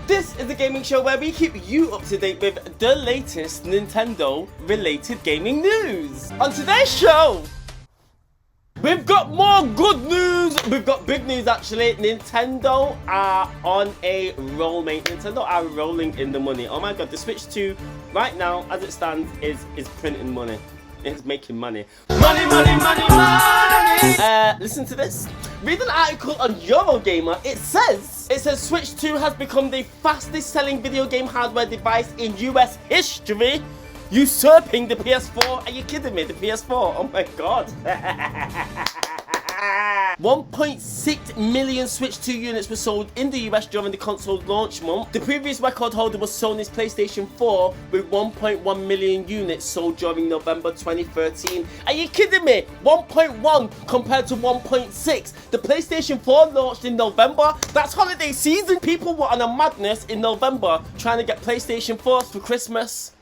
This is a gaming show where we keep you up to date with the latest Nintendo related gaming news. On today's show, we've got more good news. We've got big news actually. Nintendo are on a roll, mate. Nintendo are rolling in the money. Oh my god, the Switch 2 right now as it stands is printing money. It's making money. Money, money, money, money! Listen to this. Read an article on Eurogamer. It says Switch 2 has become the fastest selling video game hardware device in US history, usurping the PS4. Are you kidding me? The PS4? Oh my god. 1.6 million Switch 2 units were sold in the US during the console's launch month. The previous record holder was Sony's PlayStation 4 with 1.1 million units sold during November 2013. Are you kidding me? 1.1 compared to 1.6. The PlayStation 4 launched in November. That's holiday season. People were on a madness in November trying to get PlayStation 4s for Christmas.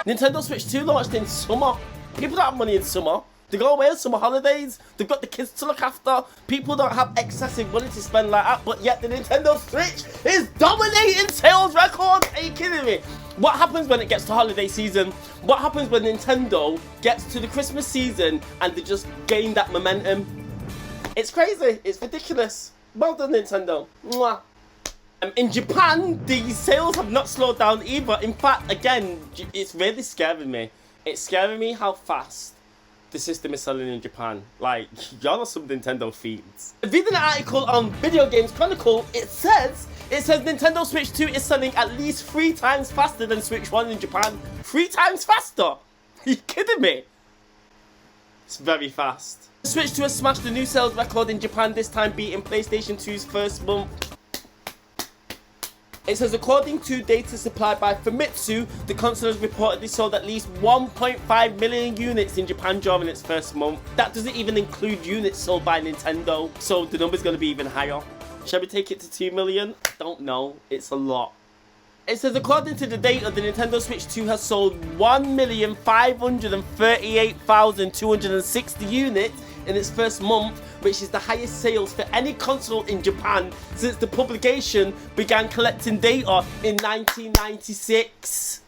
Nintendo Switch 2 launched in summer. People don't have money in summer. They go away on summer holidays. They've got the kids to look after. People don't have excessive money to spend like that. But yet the Nintendo Switch is dominating sales records. Are you kidding me? What happens when it gets to holiday season? What happens when Nintendo gets to the Christmas season and they just gain that momentum? It's crazy. It's ridiculous. Well done, Nintendo. Mwah. In Japan, the sales have not slowed down either. In fact, again, it's really scaring me. It's scaring me how fast the system is selling in Japan. Like, y'all are some Nintendo fiends. Reading an article on Video Games Chronicle, it says Nintendo Switch 2 is selling at least 3 times faster than Switch 1 in Japan. 3 times faster? Are you kidding me? It's very fast. Switch 2 has smashed the new sales record in Japan, this time beating PlayStation 2's first month. It says, according to data supplied by Famitsu, the console has reportedly sold at least 1.5 million units in Japan during its first month. That doesn't even include units sold by Nintendo, so the number's going to be even higher. Shall we take it to 2 million? I don't know. It's a lot. It says, according to the data, the Nintendo Switch 2 has sold 1,538,260 units in its first month, which is the highest sales for any console in Japan since the publication began collecting data in 1996.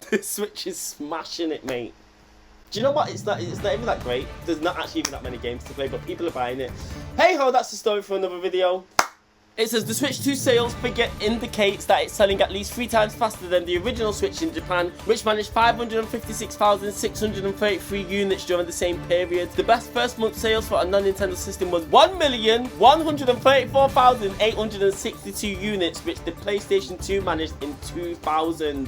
The Switch is smashing it, mate. Do you know what? It's not even that great. There's not actually even that many games to play, but people are buying it. Hey ho, that's the story for another video. It says the Switch 2 sales figure indicates that it's selling at least 3 times faster than the original Switch in Japan, which managed 556,633 units during the same period. The best first month sales for a non-Nintendo system was 1,134,862 units, which the PlayStation 2 managed in 2000.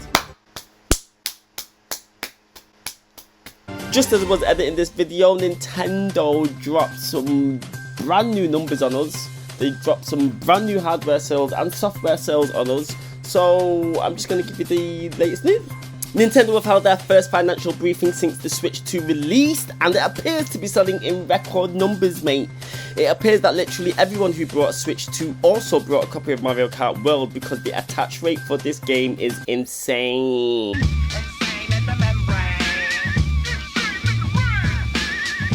Just as I was editing this video, Nintendo dropped some brand new numbers on us. They dropped some brand new hardware sales and software sales on us. So I'm just going to give you the latest news. Nintendo have held their first financial briefing since the Switch 2 released, and it appears to be selling in record numbers, mate. It appears that literally everyone who brought a Switch 2 also brought a copy of Mario Kart World, because the attach rate for this game is insane.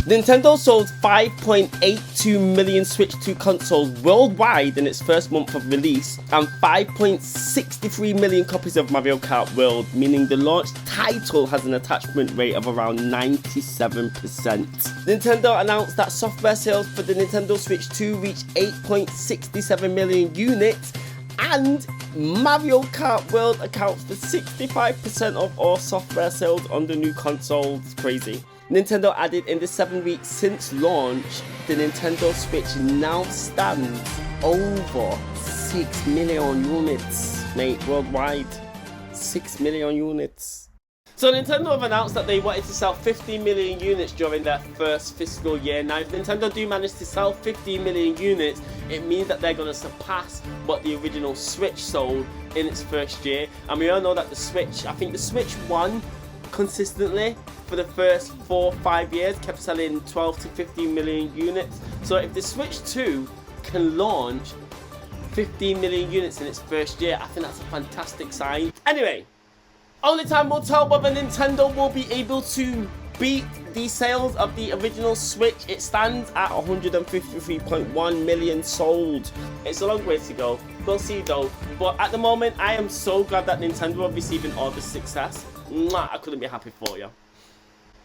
Nintendo sold 5.82 million Switch 2 consoles worldwide in its first month of release, and 5.63 million copies of Mario Kart World, meaning the launch title has an attachment rate of around 97%. Nintendo announced that software sales for the Nintendo Switch 2 reached 8.67 million units, and Mario Kart World accounts for 65% of all software sales on the new console. It's crazy. Nintendo added in the 7 weeks since launch, the Nintendo Switch now stands over 6 million units, mate, worldwide. 6 million units. So Nintendo have announced that they wanted to sell 15 million units during their first fiscal year. Now, if Nintendo do manage to sell 15 million units, it means that they're going to surpass what the original Switch sold in its first year. And we all know that the Switch, I think the Switch 1 consistently for the first 4 or 5 years kept selling 12 to 15 million units. So if the Switch 2 can launch 15 million units in its first year, I think that's a fantastic sign. Anyway, only time will tell whether Nintendo will be able to beat the sales of the original Switch. It stands at 153.1 million sold. It's a long way to go. We'll see though. But at the moment, I am so glad that Nintendo are receiving all the success. Mwah, I couldn't be happy for you.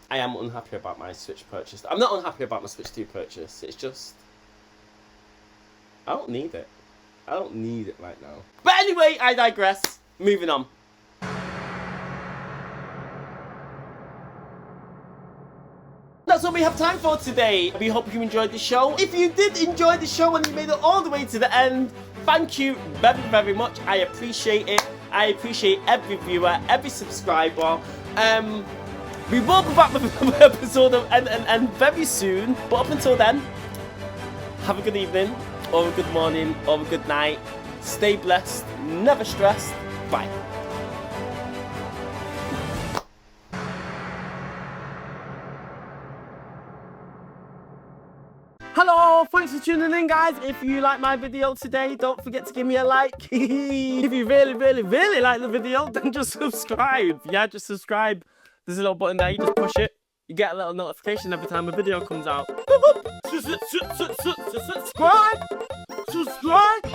I am unhappy about my Switch purchase. I'm not unhappy about my Switch 2 purchase. It's just, I don't need it. I don't need it right now. But anyway, I digress. Moving on. That's all we have time for today. We hope you enjoyed the show. If you did enjoy the show and you made it all the way to the end, thank you very, very much. I appreciate it. I appreciate every viewer, every subscriber. We will be back with another episode of and very soon. But up until then, have a good evening, or a good morning, or a good night. Stay blessed, never stressed. Bye. Hello, thanks for tuning in, guys. If you like my video today, don't forget to give me a like. If you really, really, really like the video, then just subscribe. Yeah, just subscribe. There's a little button there, you just push it. You get a little notification every time a video comes out. Subscribe! Subscribe!